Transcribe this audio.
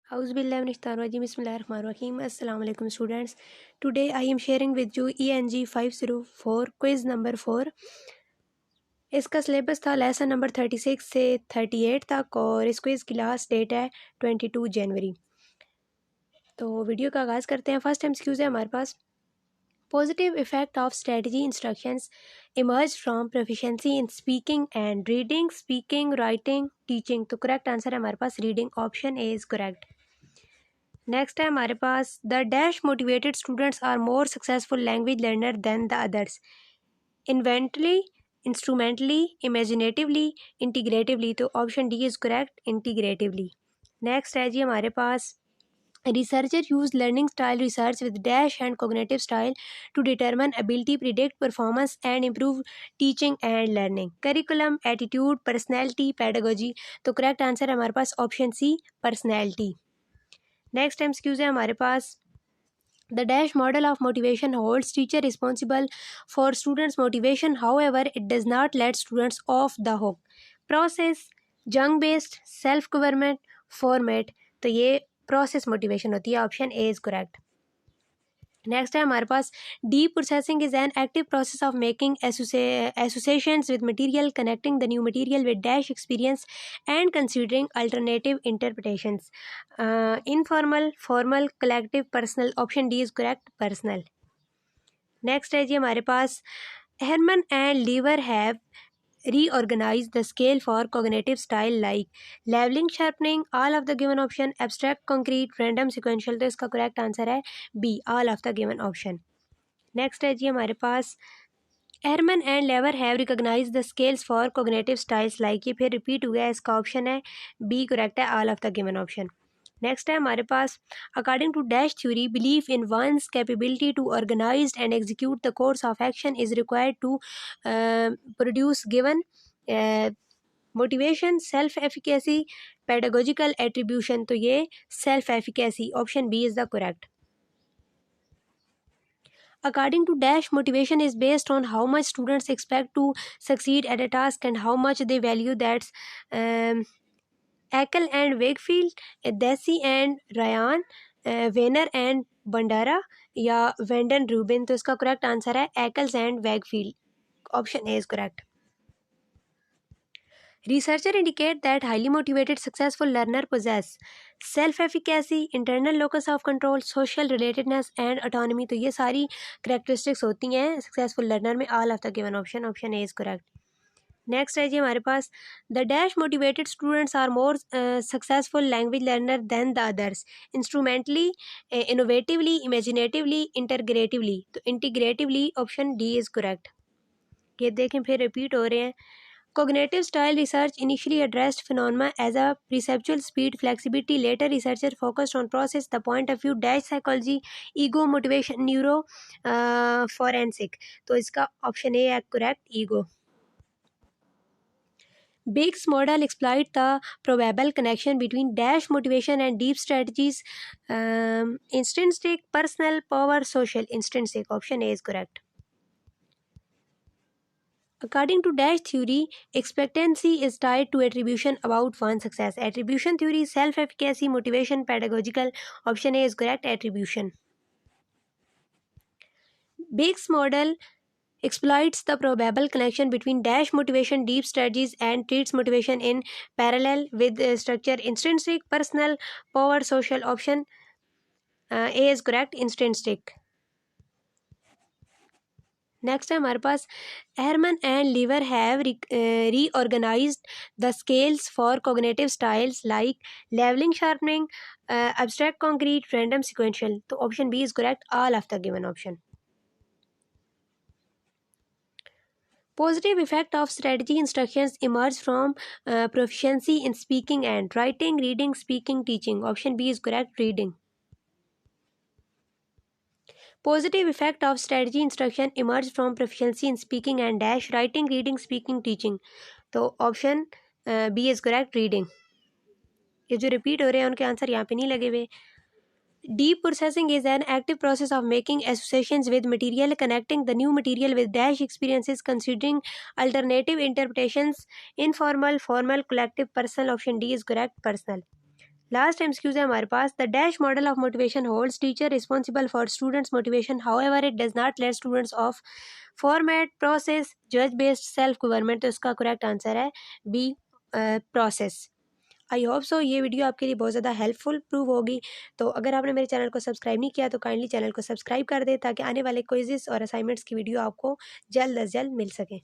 Bismillahirrahmanirrahim. Assalamu alaikum students. Today I am sharing with you Eng504 quiz number 4. इसका syllabus था lesson number 36 से 38 तक और इस क्विज़ की लास्ट डेट है 22 जनवरी। तो वीडियो का आगाज़ करते हैं। फर्स्ट एमसीक्यूज़ है हमारे पास। Positive effect of strategy instructions emerge from proficiency in speaking and reading, speaking, writing, teaching. तो करेक्ट आंसर है हमारे पास reading, option A is correct. Next है हमारे पास the dash motivated students are more successful language learner than the others. Inventively, instrumentally, imaginatively, integratively. तो option D is correct, integratively. Next है जी हमारे पास researcher use learning style research with dash and cognitive style to determine ability, predict performance and improve teaching and learning. Curriculum, attitude, personality, pedagogy. तो correct answer है हमारे पास option C, personality. Next MCQs है हमारे पास the dash model of motivation holds teacher responsible for students motivation, however it does not let students off the hook. Process, Jung based, self government, format. तो ये process motivation होती है, option A is correct. Next है हमारे पास deep processing is an active process of making associations with material, connecting the new material with dash experience and considering alternative interpretations. Informal, formal, collective, personal. Option D is correct, personal. Next है जी हमारे पास Ehrman and Leaver have reorganize the scale for cognitive style like leveling, sharpening, all of the given option, abstract, concrete, random, sequential। तो इसका correct answer है B, all of the given option। Next है जी हमारे पास Ehrman and Leaver have recognize the scales for cognitive styles like. ये फिर repeat हुआ है, इसका ऑप्शन है बी करेक्ट है, all of the given option. Next है हमारे पास according to dash theory belief in one's capability to organize and execute the course of action is required to produce given motivation, self efficacy, pedagogical attribution. तो ये self efficacy, option B is the correct. According to dash, motivation is based on how much students expect to succeed at a task and how much they value that. Eckel and Wakefield, Desi and Ryan, Weiner and Bandara या वेंडन Rubin. तो इसका correct answer है Eccles and Wigfield, option A is correct. Researcher indicate that highly motivated successful learner possess self-efficacy, internal locus of control, social relatedness and autonomy। तो ये सारी characteristics होती हैं successful learner में, all of the given option, option A is correct। Next है जी हमारे पास the dash motivated students are more successful language learner than the others. Instrumentally, innovatively, imaginatively, integratively. तो integratively, option D is correct. ये देखें फिर repeat हो रहे हैं। Cognitive style research initially addressed phenomena as a perceptual speed, flexibility. Later, researchers focused on process, the point of view, dash psychology, ego, motivation, neuro, forensic। तो इसका option A है correct, ego. Biggs model exploit the probable connection between dash motivation and deep strategies, intrinsic, personal, power, social, intrinsic। option A is correct। According to dash theory, expectancy is tied to attribution about one's success. Attribution theory, self-efficacy, motivation, pedagogical। option A is correct, attribution। Biggs model exploits the probable connection between dash motivation, deep strategies, and treats motivation in parallel with structure, intrinsic, personal, power, social। option A is correct, intrinsic। Next है हमारे पास Ehrman and Leaver have reorganized the scales for cognitive styles like levelling, sharpening, abstract, concrete, random, sequential. तो option B is correct, all of the given option. Positive effect of strategy instructions emerge from proficiency in speaking and writing, reading, speaking, teaching। option B is correct, reading। Positive effect of strategy instruction emerge from proficiency in speaking and dash writing, reading, speaking, teaching। तो option B is correct, reading. ये जो repeat हो रहे हैं उनके answer यहाँ पे नहीं लगे हुए। Deep processing is an active process of making associations with material, connecting the new material with dash experiences, considering alternative interpretations, informal, formal, collective, personal। option D is correct, personal। Last MCQs है हमारे पास। The dash model of motivation holds teacher responsible for students motivation, however it does not let students off format process जज based self government. तो इसका correct answer है B, process. I hope so ये video आपके लिए बहुत ज़्यादा helpful prove होगी। तो अगर आपने मेरे चैनल को सब्सक्राइब नहीं किया तो काइंडली चैनल को सब्सक्राइब कर दे, ताकि आने वाले क्विज़ेस और असाइनमेंट्स की वीडियो आपको जल्द अज जल्द मिल सके।